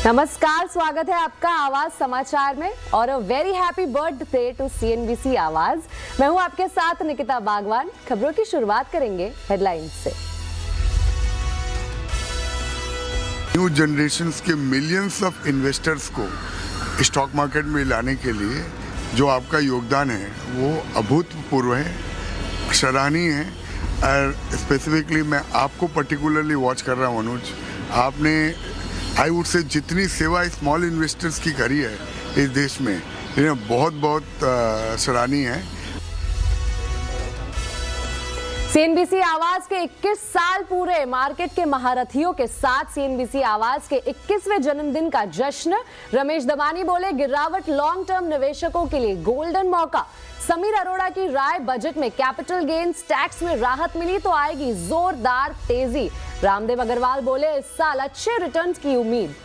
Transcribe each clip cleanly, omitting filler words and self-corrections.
नमस्कार, स्वागत है आपका आवाज समाचार में और a very happy birthday to CNBC Awaaz. मैं हूं आपके साथ निकिता बागवान। खबरों की शुरुआत करेंगे हेडलाइंस से। न्यू जनरेशन्स के मिलियंस ऑफ इन्वेस्टर्स को स्टॉक मार्केट में लाने के लिए जो आपका योगदान है वो अभूतपूर्व है, सराहनीय है। और स्पेसिफिकली मैं आपको पर्टिकुलरली वॉच कर रहा हूँ अनुज, आपने आई वुड से जितनी सेवा स्मॉल इन्वेस्टर्स की करी है इस देश में, ये बहुत बहुत सराहनीय है। सीएनबीसी आवाज के 21 साल पूरे, मार्केट के महारथियों के साथ सीएनबीसी आवाज के 21वें जन्मदिन का जश्न। रमेश दमानी बोले, गिरावट लॉन्ग टर्म निवेशकों के लिए गोल्डन मौका। समीर अरोड़ा की राय, बजट में कैपिटल गेन्स टैक्स में राहत मिली तो आएगी जोरदार तेजी। रामदेव अग्रवाल बोले, इस साल अच्छे रिटर्न्स की उम्मीद।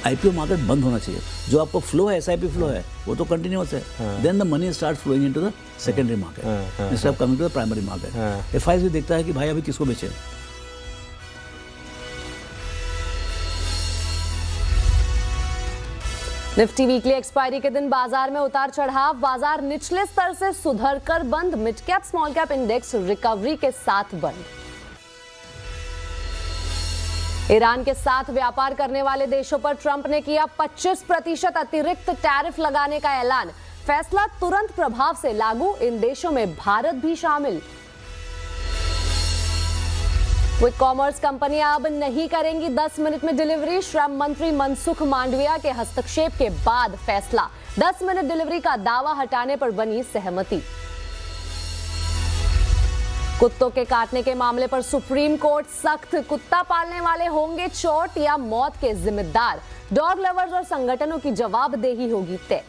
आईपीओ मार्केट बंद होना चाहिए। जो आपको फ्लो है, एसआईपी फ्लो है, वो तो कंटिन्यूअस है। Then the money start flowing into the secondary market instead of coming to the primary market. FII भी देखता है कि भाई अभी किसको बेचे। निफ्टी वीकली एक्सपायरी के दिन बाजार में उतार चढ़ाव, बाजार निचले स्तर से सुधर कर बंद। Mid cap small cap index recovery के साथ बंद। ईरान के साथ व्यापार करने वाले देशों पर ट्रंप ने किया 25% अतिरिक्त टैरिफ लगाने का ऐलान। फैसला तुरंत प्रभाव से लागू, इन देशों में भारत भी शामिल। क्विक कॉमर्स कंपनियां अब नहीं करेंगी 10 मिनट में डिलीवरी। श्रम मंत्री मनसुख मांडविया के हस्तक्षेप के बाद फैसला। 10 मिनट डिलीवरी का दावा हटाने पर बनी सहमति। कुत्तों के काटने के मामले पर सुप्रीम कोर्ट सख्त, कुत्ता पालने वाले होंगे चोट या मौत के जिम्मेदार। डॉग लवर्स और संगठनों की जवाबदेही होगी तय।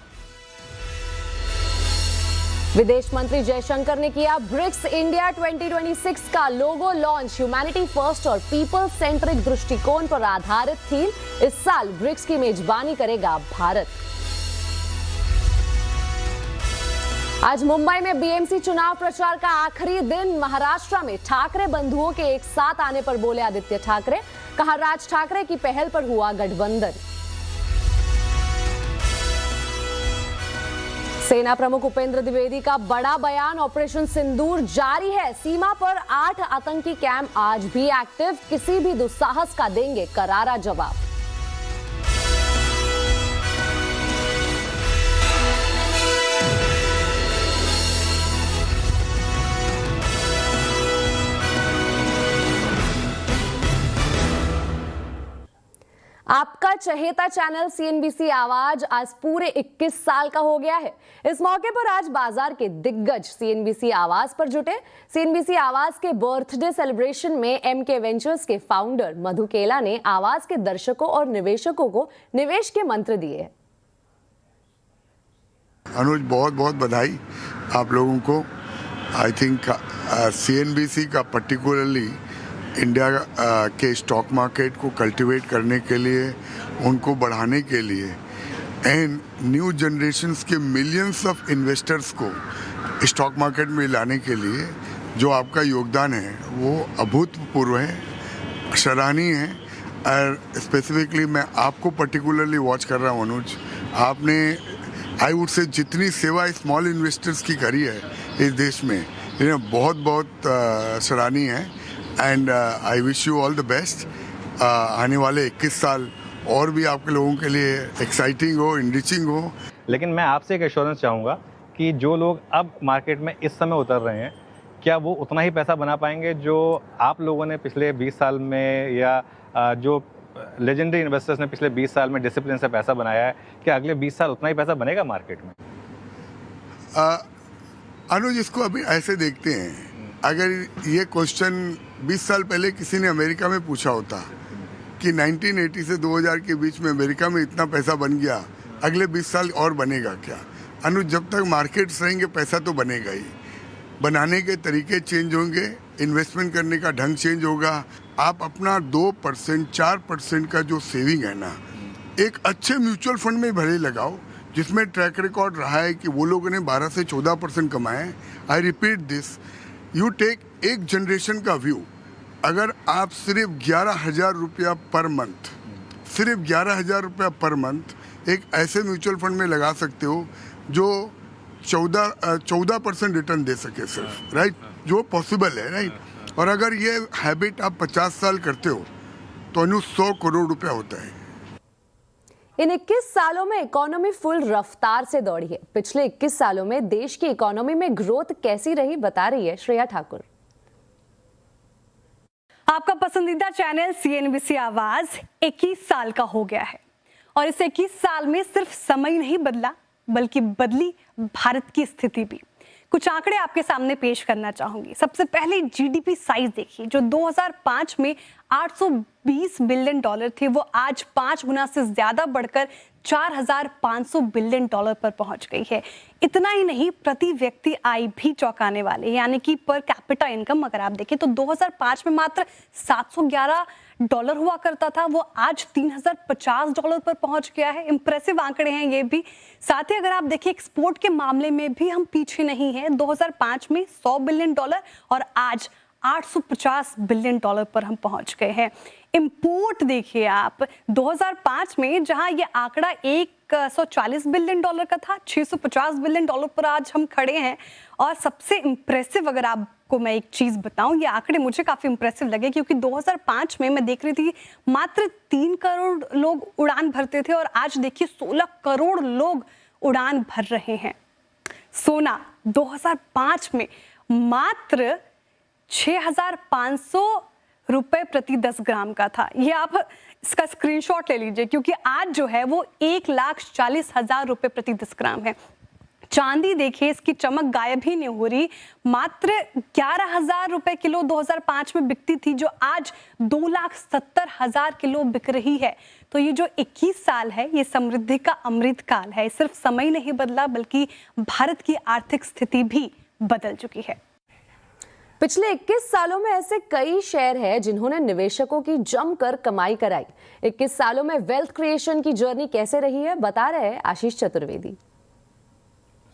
विदेश मंत्री जयशंकर ने किया ब्रिक्स इंडिया 2026 का लोगो लॉन्च। ह्यूमैनिटी फर्स्ट और पीपल सेंट्रिक दृष्टिकोण पर आधारित थीम। इस साल ब्रिक्स की मेजबानी करेगा भारत। आज मुंबई में बीएमसी चुनाव प्रचार का आखिरी दिन। महाराष्ट्र में ठाकरे बंधुओं के एक साथ आने पर बोले आदित्य ठाकरे, कहा राज ठाकरे की पहल पर हुआ गठबंधन। सेना प्रमुख उपेंद्र द्विवेदी का बड़ा बयान, ऑपरेशन सिंदूर जारी है। सीमा पर 8 आतंकी कैंप आज भी एक्टिव, किसी भी दुस्साहस का देंगे करारा जवाब। आपका चहेता चैनल सीएनबीसी आवाज आज पूरे 21 साल का हो गया है। इस मौके पर आज बाजार के दिग्गज सीएनबीसी आवाज पर जुटे। सीएनबीसी आवाज के बर्थडे सेलिब्रेशन में एमके वेंचर्स के फाउंडर मधु केला ने आवाज के दर्शकों और निवेशकों को निवेश के मंत्र दिए। अनुज, बहुत बहुत बधाई आप लोगों को। आई थिंक सीएनबीसी का पर्टिकुलरली इंडिया के स्टॉक मार्केट को कल्टीवेट करने के लिए, उनको बढ़ाने के लिए एंड न्यू जनरेशन्स के मिलियंस ऑफ इन्वेस्टर्स को स्टॉक मार्केट में लाने के लिए जो आपका योगदान है वो अभूतपूर्व है, सराहनीय है। और स्पेसिफिकली मैं आपको पर्टिकुलरली वॉच कर रहा हूँ अनुज, आपने आई वुड से जितनी सेवा स्मॉल इन्वेस्टर्स की करी है इस देश में, ये बहुत बहुत सराहनीय है। And I wish you all the best. आने वाले 21 साल और भी आपके लोगों के लिए एक्साइटिंग हो, इनरिचिंग हो। लेकिन मैं आपसे एक एश्योरेंस चाहूँगा कि जो लोग अब मार्केट में इस समय उतर रहे हैं, क्या वो उतना ही पैसा बना पाएंगे जो आप लोगों ने पिछले 20 साल में, या जो लेजेंडरी इन्वेस्टर्स ने पिछले 20 साल में डिसिप्लिन से पैसा बनाया है, क्या अगले 20 साल उतना ही पैसा बनेगा मार्केट में? अनुज, इसको अभी ऐसे देखते हैं, अगर ये क्वेश्चन 20 साल पहले किसी ने अमेरिका में पूछा होता कि 1980 से 2000 के बीच में अमेरिका में इतना पैसा बन गया, अगले 20 साल और बनेगा क्या? अनुज, जब तक मार्केट्स रहेंगे पैसा तो बनेगा ही। बनाने के तरीके चेंज होंगे, इन्वेस्टमेंट करने का ढंग चेंज होगा। आप अपना 2%, 4% का जो सेविंग है ना, एक अच्छे म्यूचुअल फंड में भले लगाओ, जिसमें ट्रैक रिकॉर्ड रहा है कि वो लोगों ने 12 से 14% कमाए। I repeat this, you take एक जनरेशन का व्यू, अगर आप सिर्फ 11,000 रुपया पर मंथ, सिर्फ 11,000 रुपया पर मंथ एक ऐसे म्यूचुअल फंड में लगा सकते हो जो 14% रिटर्न दे सके सिर्फ, राइट, जो पॉसिबल है, राइट। और अगर ये हैबिट आप 50 साल करते हो तो अनु 100 करोड़ रुपया होता है। इन 21 सालों में इकोनॉमी फुल रफ्तार से दौड़ी है। पिछले 21 सालों में देश की इकोनॉमी में ग्रोथ कैसी रही, बता रही है श्रेया ठाकुर। आपका पसंदीदा चैनल CNBC आवाज 21 साल का हो गया है और इस 21 साल में सिर्फ समय नहीं बदला बल्कि बदली भारत की स्थिति भी। कुछ आंकड़े आपके सामने पेश करना चाहूंगी। सबसे पहले GDP साइज देखिए, जो 2005 में 820 बिलियन डॉलर थे, वो आज 5 गुना से ज्यादा बढ़कर 4,500 बिलियन डॉलर पर पहुंच गई है। इतना ही नहीं, प्रति व्यक्ति आय भी चौंकाने वाले, यानी कि पर कैपिटा इनकम अगर आप देखें तो 2005 में मात्र 711 डॉलर हुआ करता था, वो आज 3,050 डॉलर पर पहुंच गया है। इंप्रेसिव आंकड़े हैं ये भी। साथ ही अगर आप देखिए एक्सपोर्ट के मामले में भी हम पीछे नहीं हैं। 2005 में 100 बिलियन डॉलर और आज 850 बिलियन डॉलर पर हम पहुंच गए हैं। इंपोर्ट देखिए आप, 2005 में जहां ये आंकड़ा 140 बिलियन डॉलर का था, 650 बिलियन डॉलर पर आज हम खड़े हैं। और सबसे इंप्रेसिव अगर आपको मैं एक चीज बताऊं, ये आंकड़े मुझे काफी इंप्रेसिव लगे क्योंकि 2005 में मैं देख रही थी मात्र 3 करोड़ लोग उड़ान भरते थे और आज देखिए 16 करोड़ लोग उड़ान भर रहे हैं। सोना 2005 में मात्र 6,500 रुपए प्रति 10 ग्राम का था। ये आप इसका स्क्रीनशॉट ले लीजिए क्योंकि आज जो है वो 1,40,000 रुपए प्रति 10 ग्राम है। चांदी देखिए, इसकी चमक गायब ही नहीं हो रही, मात्र 11,000 रुपए किलो 2005 में बिकती थी, जो आज 2,70,000 किलो बिक रही है। तो ये जो 21 साल है ये समृद्धि का अमृत काल है। सिर्फ समय नहीं बदला बल्कि भारत की आर्थिक स्थिति भी बदल चुकी है। पिछले 21 सालों में ऐसे कई शेयर हैं जिन्होंने निवेशकों की जमकर कमाई कराई। 21 सालों में वेल्थ क्रिएशन की जर्नी कैसे रही है, बता रहे हैं आशीष चतुर्वेदी।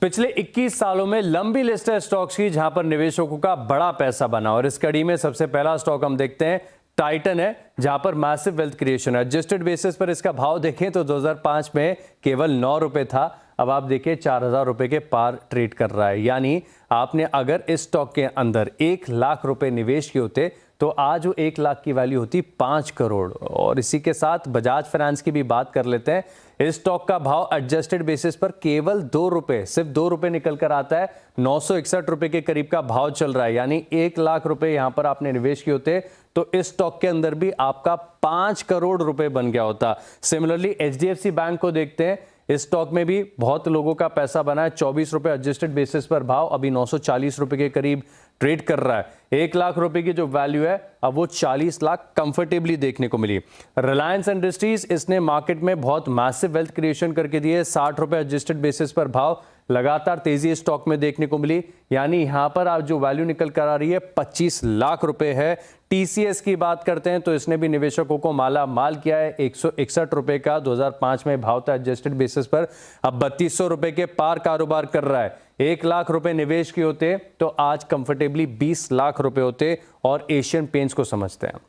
पिछले 21 सालों में लंबी लिस्ट है स्टॉक्स की जहां पर निवेशकों का बड़ा पैसा बना और इस कड़ी में सबसे पहला स्टॉक हम देखते हैं टाइटन है, जहां पर मैसिव वेल्थ क्रिएशन है। एडजस्टेड बेसिस पर इसका भाव देखें तो 2005 में केवल 9 रुपए था, अब आप देखिए 4,000 रुपए के पार ट्रेड कर रहा है। यानी आपने अगर इस स्टॉक के अंदर 1 लाख रुपए निवेश किए होते तो आज वो 1 लाख की वैल्यू होती 5 करोड़। और इसी के साथ बजाज फाइनेंस की भी बात कर लेते हैं। इस स्टॉक का भाव एडजस्टेड बेसिस पर केवल 2 रुपए, सिर्फ 2 रुपए निकल कर आता है। 961 रुपए के करीब का भाव चल रहा है, यानी 1 लाख रुपए यहां पर आपने निवेश किए होते तो इस स्टॉक के अंदर भी आपका 5 करोड़ रुपए बन गया होता। सिमिलरली HDFC बैंक को देखते हैं, इस स्टॉक में भी बहुत लोगों का पैसा बना है। 24 रुपए एडजस्टेड बेसिस पर भाव, अभी 940 रुपए के करीब ट्रेड कर रहा है। 1 लाख रुपए की जो वैल्यू है अब वो 40 लाख कंफर्टेबली देखने को मिली। रिलायंस इंडस्ट्रीज, इसने मार्केट में बहुत मैसिव वेल्थ क्रिएशन करके दिए। 60 रुपए एडजस्टेड बेसिस पर भाव, लगातार तेजी स्टॉक में देखने को मिली, यानी यहां पर आज जो वैल्यू निकल कर आ रही है 25 लाख रुपए है। TCS की बात करते हैं तो इसने भी निवेशकों को माला माल किया है। 161 रुपए का 2005 में भाव था एडजस्टेड बेसिस पर, अब 3200 रुपए के पार कारोबार कर रहा है। 1 लाख रुपए निवेश किए होते तो आज कंफर्टेबली 20 लाख रुपए होते। और एशियन पेंट्स को समझते हैं।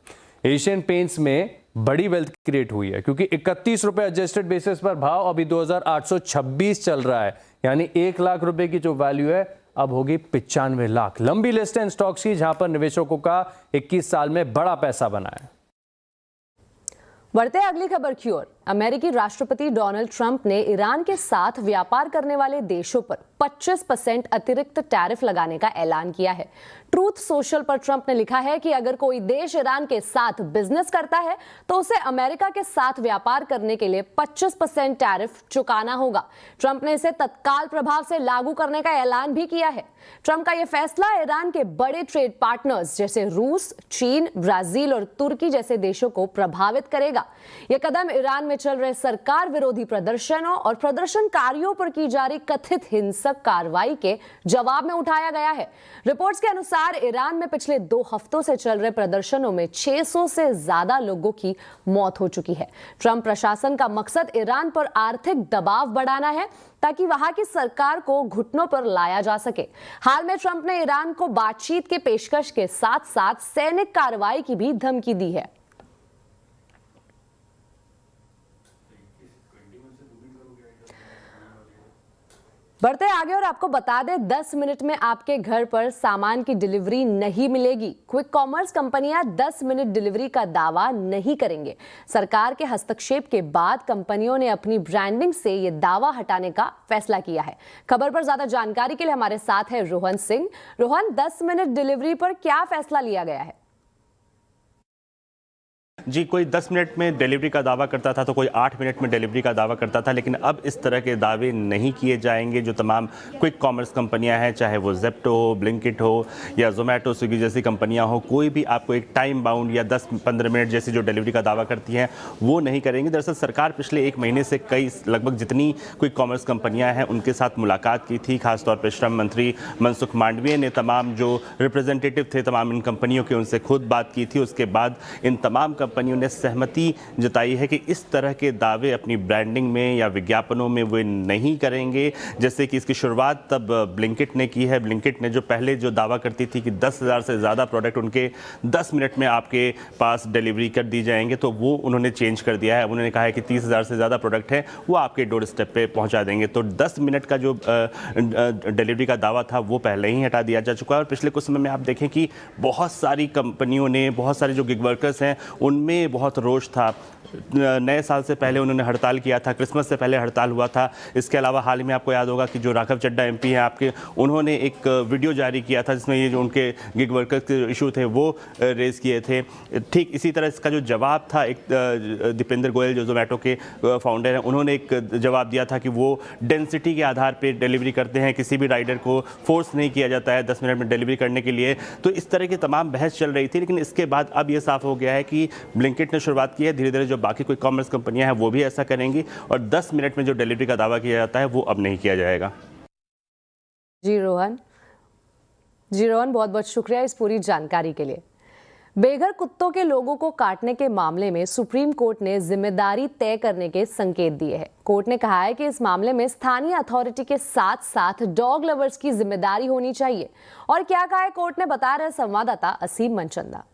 एशियन पेंट्स में बड़ी वेल्थ क्रिएट हुई है क्योंकि 31 रुपए एडजस्टेड बेसिस पर भाव, अभी 2,826 चल रहा है, यानी 1 लाख रुपए की जो वैल्यू है अब होगी 95 लाख। लंबी लिस्ट है स्टॉक्स की जहां पर निवेशकों का 21 साल में बड़ा पैसा बना है। बढ़ते हैं अगली खबर की ओर। अमेरिकी राष्ट्रपति डोनाल्ड ट्रंप ने ईरान के साथ व्यापार करने वाले देशों पर 25% अतिरिक्त टैरिफ लगाने का ऐलान किया है। ट्रूथ सोशल पर ट्रंप ने लिखा है कि अगर कोई देश ईरान के साथ बिजनेस करता है तो उसे अमेरिका के साथ व्यापार करने के लिए 25% टैरिफ चुकाना होगा। ट्रंप ने इसे तत्काल प्रभाव से लागू करने का ऐलान भी किया है। ट्रंप का यह फैसला ईरान के बड़े ट्रेड पार्टनर्स जैसे रूस, चीन, ब्राजील और तुर्की जैसे देशों को प्रभावित करेगा। होगा। यह कदम ईरान में चल रहे सरकार विरोधी प्रदर्शनों और प्रदर्शनकारियों पर की जा रही कथित हिंसक कार्रवाई के जवाब में उठाया गया है। रिपोर्ट्स के अनुसार ईरान में पिछले 2 हफ्तों से चल रहे प्रदर्शनों में 600 से ज्यादा लोगों की मौत हो चुकी है। ट्रंप प्रशासन का मकसद ईरान पर आर्थिक दबाव बढ़ाना है ताकि वहां की सरकार को घुटनों पर लाया जा सके। हाल में ट्रंप ने ईरान को बातचीत के पेशकश के साथ साथ सैनिक कार्रवाई की भी धमकी दी है। बढ़ते आगे और आपको बता दें 10 मिनट में आपके घर पर सामान की डिलीवरी नहीं मिलेगी। क्विक कॉमर्स कंपनियां 10 मिनट डिलीवरी का दावा नहीं करेंगे। सरकार के हस्तक्षेप के बाद कंपनियों ने अपनी ब्रांडिंग से ये दावा हटाने का फैसला किया है। खबर पर ज्यादा जानकारी के लिए हमारे साथ है रोहन सिंह। रोहन, 10 मिनट डिलीवरी पर क्या फैसला लिया गया है? जी, कोई 10 मिनट में डिलीवरी का दावा करता था तो कोई 8 मिनट में डिलीवरी का दावा करता था, लेकिन अब इस तरह के दावे नहीं किए जाएंगे। जो तमाम क्विक कॉमर्स कंपनियां हैं, चाहे वो ज़ेप्टो हो, ब्लिंकिट हो या जोमेटो, स्विगी जैसी कंपनियां हो, कोई भी आपको एक टाइम बाउंड या 10-15 मिनट जैसी जो डिलीवरी का दावा करती हैं वो नहीं करेंगी। दरअसल सरकार पिछले 1 महीने से कई लगभग जितनी क्विक कॉमर्स कंपनियाँ हैं उनके साथ मुलाकात की थी। खासतौर पर श्रम मंत्री मनसुख मांडविया ने तमाम जो रिप्रेजेंटेटिव थे तमाम इन कंपनियों के, उनसे खुद बात की थी। उसके बाद इन तमाम कंपनियों ने सहमति जताई है कि इस तरह के दावे अपनी ब्रांडिंग में या विज्ञापनों में वे नहीं करेंगे। जैसे कि इसकी शुरुआत तब ब्लिंकिट ने की है। ब्लिंकिट ने जो पहले जो दावा करती थी कि 10,000 से ज़्यादा प्रोडक्ट उनके 10 मिनट में आपके पास डिलीवरी कर दी जाएंगे, तो वो उन्होंने चेंज कर दिया है। उन्होंने कहा है कि 30,000 से ज़्यादा प्रोडक्ट है वो आपके डोर स्टेप पे पहुंचा देंगे। तो 10 मिनट का जो डिलीवरी का दावा था वो पहले ही हटा दिया जा चुका है। और पिछले कुछ समय में आप देखें कि बहुत सारी कंपनियों ने, बहुत सारे जो गिग वर्कर्स हैं उनमें बहुत रोष था। नए साल से पहले उन्होंने हड़ताल किया था, क्रिसमस से पहले हड़ताल हुआ था। इसके अलावा हाल ही में आपको याद होगा कि जो राघव चड्ढा एमपी हैं आपके, उन्होंने एक वीडियो जारी किया था जिसमें ये जो उनके गिग वर्कर्स के इशू थे वो रेज किए थे। ठीक इसी तरह इसका जो जवाब था, एक दीपेंद्र गोयल जो जोमेटो के फाउंडर हैं, उन्होंने एक जवाब दिया था कि वो डेंसिटी के आधार पर डिलीवरी करते हैं, किसी भी राइडर को फोर्स नहीं किया जाता है 10 मिनट में डिलीवरी करने के लिए। तो इस तरह की तमाम बहस चल रही थी, लेकिन इसके बाद अब ये साफ हो गया है कि ब्लिंकिट ने शुरुआत की है। धीरे धीरे जो बाकी कोई कॉमर्स कंपनियां हैं वो भी ऐसा करेंगी और 10 मिनट में जो डिलीवरी का दावा किया जाता है वो अब नहीं किया जाएगा। जी रोहन, बहुत बहुत शुक्रिया इस पूरी जानकारी के लिए। बेघर कुत्तों के लोगों को काटने के मामले में सुप्रीम कोर्ट ने जिम्मेदारी तय करने के संकेत दिए हैं। कोर्ट ने कहा है कि इस मामले में स्थानीय अथॉरिटी के साथ साथ डॉग लवर्स की जिम्मेदारी होनी चाहिए। और क्या कहा है कोर्ट ने, बता रहे संवाददाता असीम मनचंदा।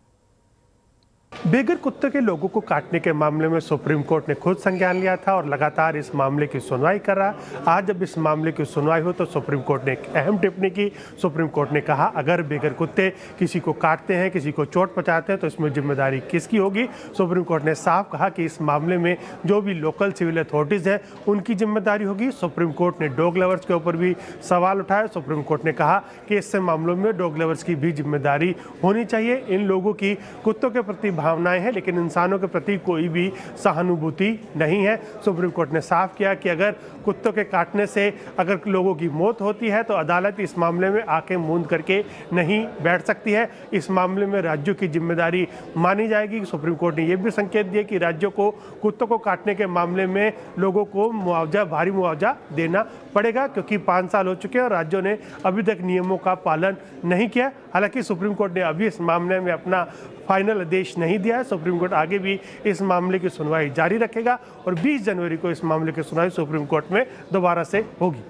बेघर कुत्ते के लोगों को काटने के मामले में सुप्रीम कोर्ट ने खुद संज्ञान लिया था और लगातार इस मामले की सुनवाई कर रहा। आज जब इस मामले की सुनवाई हो तो सुप्रीम कोर्ट ने एक अहम टिप्पणी की। सुप्रीम कोर्ट ने कहा अगर बेघर कुत्ते किसी को काटते हैं, किसी को चोट पहुंचाते हैं तो इसमें जिम्मेदारी किसकी होगी। सुप्रीम कोर्ट ने साफ कहा कि इस मामले में जो भी लोकल सिविल अथॉरिटीज़ हैं उनकी जिम्मेदारी होगी। सुप्रीम कोर्ट ने डॉग लवर्स के ऊपर भी सवाल उठाया। सुप्रीम कोर्ट ने कहा कि इससे मामलों में डॉग लवर्स की भी जिम्मेदारी होनी चाहिए। इन लोगों की कुत्तों के प्रति भावनाएं हैं लेकिन इंसानों के प्रति कोई भी सहानुभूति नहीं है। सुप्रीम कोर्ट ने साफ किया कि अगर कुत्तों के काटने से अगर लोगों की मौत होती है तो अदालत इस मामले में आंखें मूंद करके नहीं बैठ सकती है। इस मामले में राज्यों की जिम्मेदारी मानी जाएगी। सुप्रीम कोर्ट ने यह भी संकेत दिया कि राज्यों को कुत्तों को काटने के मामले में लोगों को मुआवजा, भारी मुआवजा देना पड़ेगा, क्योंकि 5 साल हो चुके हैं और राज्यों ने अभी तक नियमों का पालन नहीं किया। हालांकि सुप्रीम कोर्ट ने अभी इस मामले में अपना फाइनल आदेश नहीं दिया है। सुप्रीम कोर्ट आगे भी इस मामले की सुनवाई जारी रखेगा और 20 जनवरी को इस मामले की सुनवाई सुप्रीम कोर्ट में दोबारा से होगी।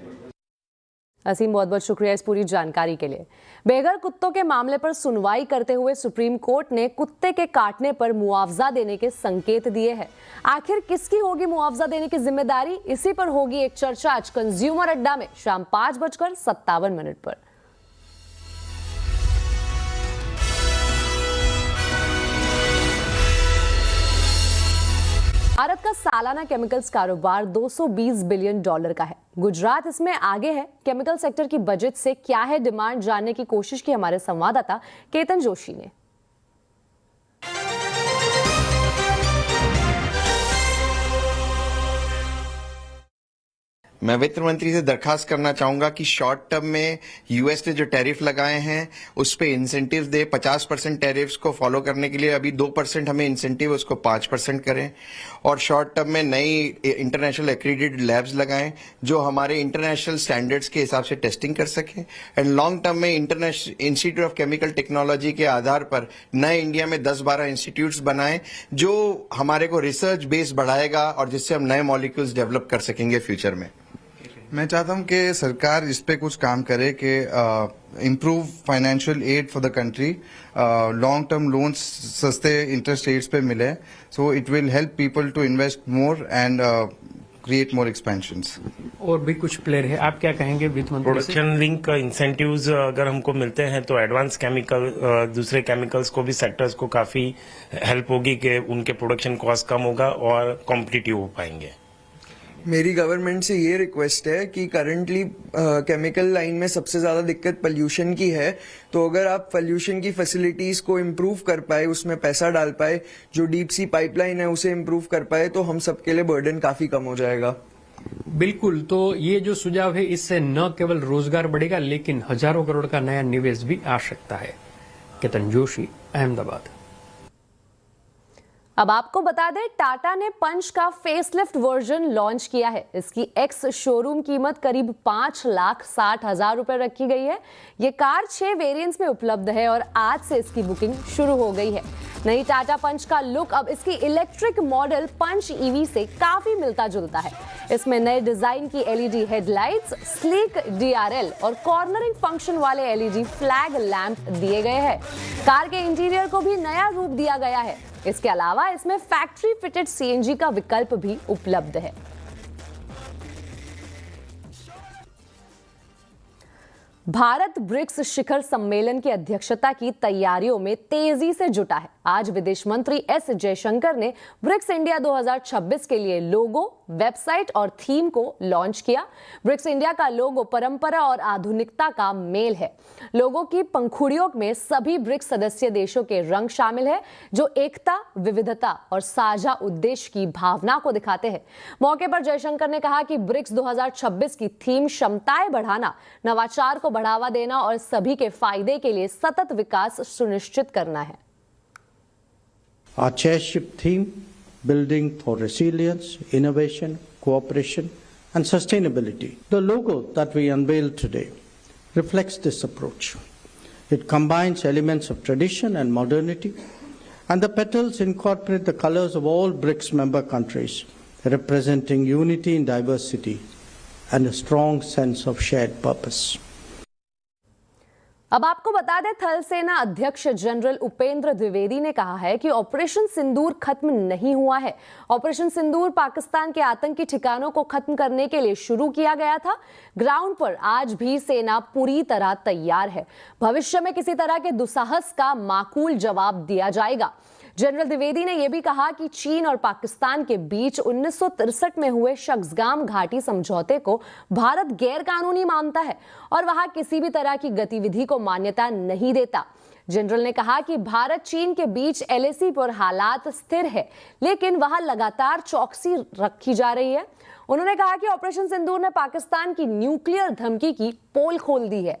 असीम, बहुत बहुत शुक्रिया इस पूरी जानकारी के लिए। बेघर कुत्तों के मामले पर सुनवाई करते हुए सुप्रीम कोर्ट ने कुत्ते के काटने पर मुआवजा देने के संकेत दिए हैं। आखिर किसकी होगी मुआवजा देने की जिम्मेदारी, इसी पर होगी एक चर्चा आज कंज्यूमर अड्डा में शाम 5:57 पर। भारत का सालाना केमिकल्स कारोबार $220 बिलियन का है। गुजरात इसमें आगे है। केमिकल सेक्टर की बजट से क्या है डिमांड, जानने की कोशिश की हमारे संवाददाता केतन जोशी ने। मैं वित्त मंत्री से दरखास्त करना चाहूंगा कि शॉर्ट टर्म में यूएस ने जो टैरिफ लगाए हैं उस पे इंसेंटिव दे। 50% टैरिफ्स को फॉलो करने के लिए अभी 2% हमें इंसेंटिव, उसको 5% करें। और शॉर्ट टर्म में नई इंटरनेशनल एक्रीडिटेड लैब्स लगाएं जो हमारे इंटरनेशनल स्टैंडर्ड्स के हिसाब से टेस्टिंग कर सकें। एंड लॉन्ग टर्म में international institute of chemical technology के आधार पर नए इंडिया में 10-12 इंस्टीट्यूट्स बनाएं जो हमारे को रिसर्च बेस बढ़ाएगा और जिससे हम नए मॉलिक्यूल्स डेवलप कर सकेंगे फ्यूचर में। मैं चाहता हूं कि सरकार इस पे कुछ काम करे कि improve financial aid for the country, long term loans सस्ते इंटरेस्ट रेट्स पे मिले, so it will help people to invest more and create more expansions. और भी कुछ प्लेयर है, आप क्या कहेंगे वित्त मंत्री? प्रोडक्शन लिंक इंसेंटिव्स अगर हमको मिलते हैं तो एडवांस केमिकल दूसरे केमिकल्स को भी सेक्टर्स को काफी हेल्प होगी कि उनके प्रोडक्शन कॉस्ट कम होगा और कॉम्पिटिटिव हो पाएंगे। मेरी गवर्नमेंट से ये रिक्वेस्ट है कि करंटली केमिकल लाइन में सबसे ज्यादा दिक्कत पोल्यूशन की है, तो अगर आप पोल्यूशन की फैसिलिटीज को इम्प्रूव कर पाए, उसमें पैसा डाल पाए, जो डीप सी पाइपलाइन है उसे इम्प्रूव कर पाए, तो हम सबके लिए बर्डन काफी कम हो जाएगा। बिल्कुल, तो ये जो सुझाव है इससे न केवल रोजगार बढ़ेगा लेकिन हजारों करोड़ का नया निवेश भी आ सकता है। केतन जोशी, अहमदाबाद। अब आपको बता दें, टाटा ने पंच का फेसलिफ्ट वर्जन लॉन्च किया है। इसकी एक्स शोरूम कीमत करीब 5,60,000 रुपए रखी गई है। ये कार 6 वेरिएंट्स में उपलब्ध है और आज से इसकी बुकिंग शुरू हो गई है। नई टाटा पंच का लुक अब इसकी इलेक्ट्रिक मॉडल पंच ईवी से काफी मिलता जुलता है। इसमें नए डिजाइन की एलईडी हेडलाइट्स, स्लीक डीआरएल और कॉर्नरिंग फंक्शन वाले एलईडी फ्लैग लैंप दिए गए हैं। कार के इंटीरियर को भी नया रूप दिया गया है। इसके अलावा इसमें फैक्ट्री फिटेड सीएनजी का विकल्प भी उपलब्ध है। भारत ब्रिक्स शिखर सम्मेलन की अध्यक्षता की तैयारियों में तेजी से जुटा है। आज विदेश मंत्री एस जयशंकर ने ब्रिक्स इंडिया 2026 के लिए लोगो, वेबसाइट और थीम को लॉन्च किया। ब्रिक्स इंडिया का लोगो परंपरा और आधुनिकता का मेल है। लोगो की पंखुड़ियों में सभी ब्रिक्स सदस्य देशों के रंग शामिल है जो एकता, विविधता और साझा उद्देश्य की भावना को दिखाते हैं। मौके पर जयशंकर ने कहा कि ब्रिक्स 2026 की थीम क्षमताएं बढ़ाना, नवाचार को बढ़ावा देना और सभी के फायदे के लिए सतत विकास सुनिश्चित करना है। Our chairship theme, building for resilience, innovation, cooperation and sustainability. The logo that we unveiled today reflects this approach. It combines elements of tradition and modernity, and the petals incorporate the colors of all BRICS member countries, representing unity in diversity and a strong sense of shared purpose. अब आपको बता दें, थल सेना अध्यक्ष general Upendra Dwivedi ने कहा है कि ऑपरेशन सिंदूर खत्म नहीं हुआ है। ऑपरेशन सिंदूर पाकिस्तान के आतंकी ठिकानों को खत्म करने के लिए शुरू किया गया था। ग्राउंड पर आज भी सेना पूरी तरह तैयार है। भविष्य में किसी तरह के दुस्साहस का माकूल जवाब दिया जाएगा। जनरल द्विवेदी ने यह भी कहा कि चीन और पाकिस्तान के बीच 1963 में हुए शक्सगाम घाटी समझौते को भारत गैर कानूनी मानता है और वहां किसी भी तरह की गतिविधि को मान्यता नहीं देता। जनरल ने कहा कि भारत चीन के बीच एलएसी पर हालात स्थिर है, लेकिन वहां लगातार चौकसी रखी जा रही है। उन्होंने कहा कि ऑपरेशन सिंदूर ने पाकिस्तान की न्यूक्लियर धमकी की पोल खोल दी है।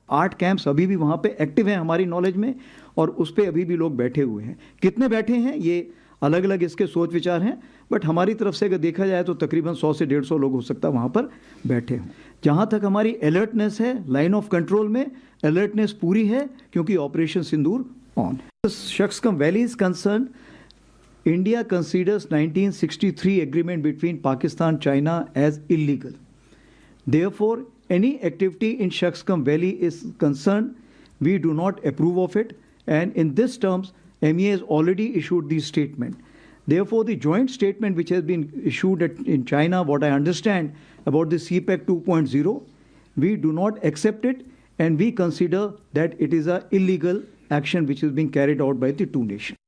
8 कैंप्स अभी भी वहाँ पे एक्टिव हैं हमारी नॉलेज में, और उस पे अभी भी लोग बैठे हुए हैं। कितने बैठे हैं ये अलग अलग इसके सोच विचार हैं, बट हमारी तरफ से अगर देखा जाए तो तकरीबन 100 से 150 लोग हो सकता है वहाँ पर बैठे हों। जहाँ तक हमारी अलर्टनेस है, लाइन ऑफ कंट्रोल में अलर्टनेस पूरी है, क्योंकि ऑपरेशन सिंदूर ऑन है। Shaksgam valley is concern, India considers 1963 agreement between Pakistan China as illegal. Therefore, any activity in Shaksgam Valley is concerned, we do not approve of it, and in this terms MEA has already issued the statement. Therefore, the joint statement which has been issued in China, what I understand about the CPEC 2.0, we do not accept it, and we consider that it is an illegal action which is being carried out by the two nations.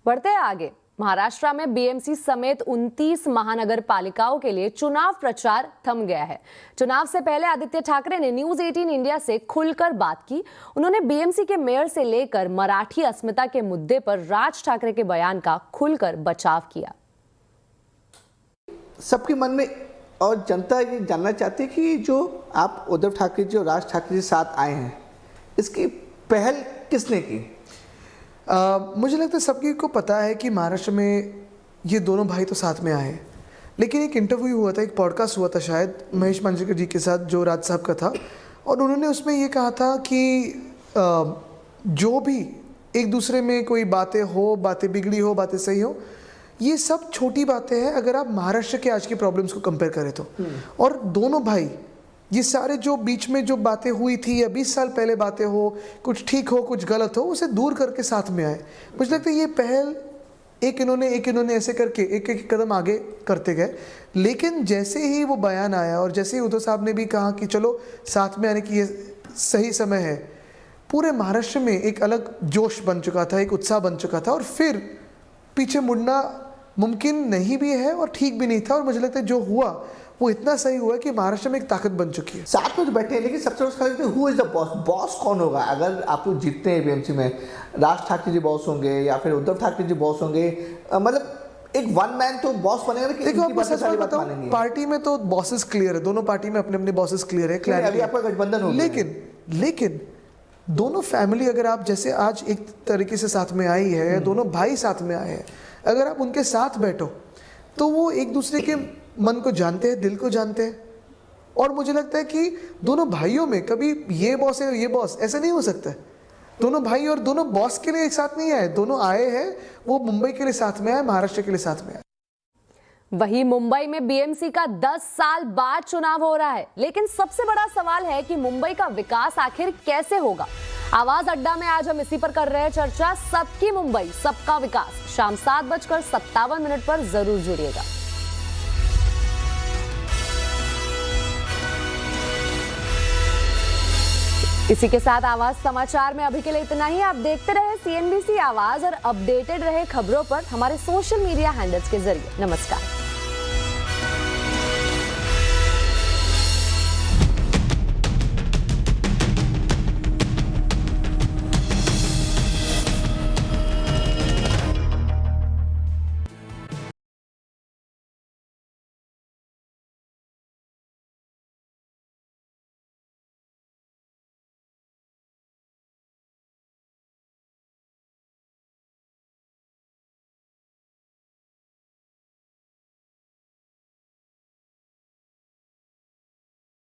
बढ़ते हैं आगे। महाराष्ट्र में BMC समेत 29 महानगर पालिकाओं के लिए चुनाव प्रचार थम गया है। चुनाव से पहले आदित्य ठाकरे ने न्यूज 18 इंडिया से खुलकर बात की। उन्होंने बीएमसी के मेयर से लेकर मराठी अस्मिता के मुद्दे पर राज ठाकरे के बयान का खुलकर बचाव किया। सबके मन में और जनता ये जानना चाहती है कि जो आप उद्धव ठाकरे जी और राज ठाकरे जी साथ आए हैं, इसकी पहल किसने की? मुझे लगता है सबकी को पता है कि महाराष्ट्र में ये दोनों भाई तो साथ में आए हैं, लेकिन एक इंटरव्यू हुआ था, एक पॉडकास्ट हुआ था शायद महेश मांजरेकर जी के साथ जो राज साहब का था, और उन्होंने उसमें ये कहा था कि जो भी एक दूसरे में कोई बातें हो, बातें बिगड़ी हो, बातें सही हो, ये सब छोटी बातें हैं अगर आप महाराष्ट्र के आज की प्रॉब्लम्स को कंपेयर करें तो। और दोनों भाई ये सारे जो बीच में जो बातें हुई थी या 20 साल पहले बातें हो, कुछ ठीक हो कुछ गलत हो, उसे दूर करके साथ में आए। मुझे लगता है ये पहल एक इन्होंने ऐसे करके एक एक कदम आगे करते गए। लेकिन जैसे ही वो बयान आया और जैसे ही उद्धव साहब ने भी कहा कि चलो साथ में आने की ये सही समय है, पूरे महाराष्ट्र में एक अलग जोश बन चुका था, एक उत्साह बन चुका था, और फिर पीछे मुड़ना मुमकिन नहीं भी है और ठीक भी नहीं था। और मुझे लगता है जो हुआ वो इतना सही हुआ कि महाराष्ट्र में एक ताकत बन चुकी है। साथ में तो बैठे हैं, लेकिन सबसे बड़ा who is the boss? Boss कौन होगा? अगर आप लोग जीतते हैं बीएमसी में, राज ठाकरे जी बॉस होंगे या फिर उद्धव ठाकरे जी बॉस होंगे? मतलब एक वन मैन तो बॉस बनेगा ना कि देखो, आपको सच बात बताऊं, पार्टी में तो बॉसेस क्लियर है, दोनों पार्टी में अपने अपने बॉसेस क्लियर है, अभी आपका गठबंधन हो गया। लेकिन दोनों फैमिली अगर आप जैसे आज एक तरीके से साथ में आई है, दोनों भाई साथ में आए हैं, अगर आप उनके साथ बैठो तो वो एक दूसरे के मन को जानते हैं, दिल को जानते हैं। और मुझे लगता है कि दोनों भाइयों में कभी ये बॉस है और ये बॉस, ऐसा नहीं हो सकता है। दोनों भाई और दोनों बॉस के लिए एक साथ नहीं आए, दोनों आए हैं, वो मुंबई के लिए साथ में आए, महाराष्ट्र के लिए साथ में आए। वहीं मुंबई में बीएमसी का 10 साल बाद चुनाव हो रहा है, लेकिन सबसे बड़ा सवाल है कि मुंबई का विकास आखिर कैसे होगा। आवाज अड्डा में आज हम इसी पर कर रहे हैं चर्चा। सबकी मुंबई, सबका विकास। शाम 7:57 पर जरूर जुड़िएगा। इसी के साथ आवाज समाचार में अभी के लिए इतना ही। आप देखते रहे CNBC आवाज और अपडेटेड रहे खबरों पर हमारे सोशल मीडिया हैंडल्स के जरिए। नमस्कार।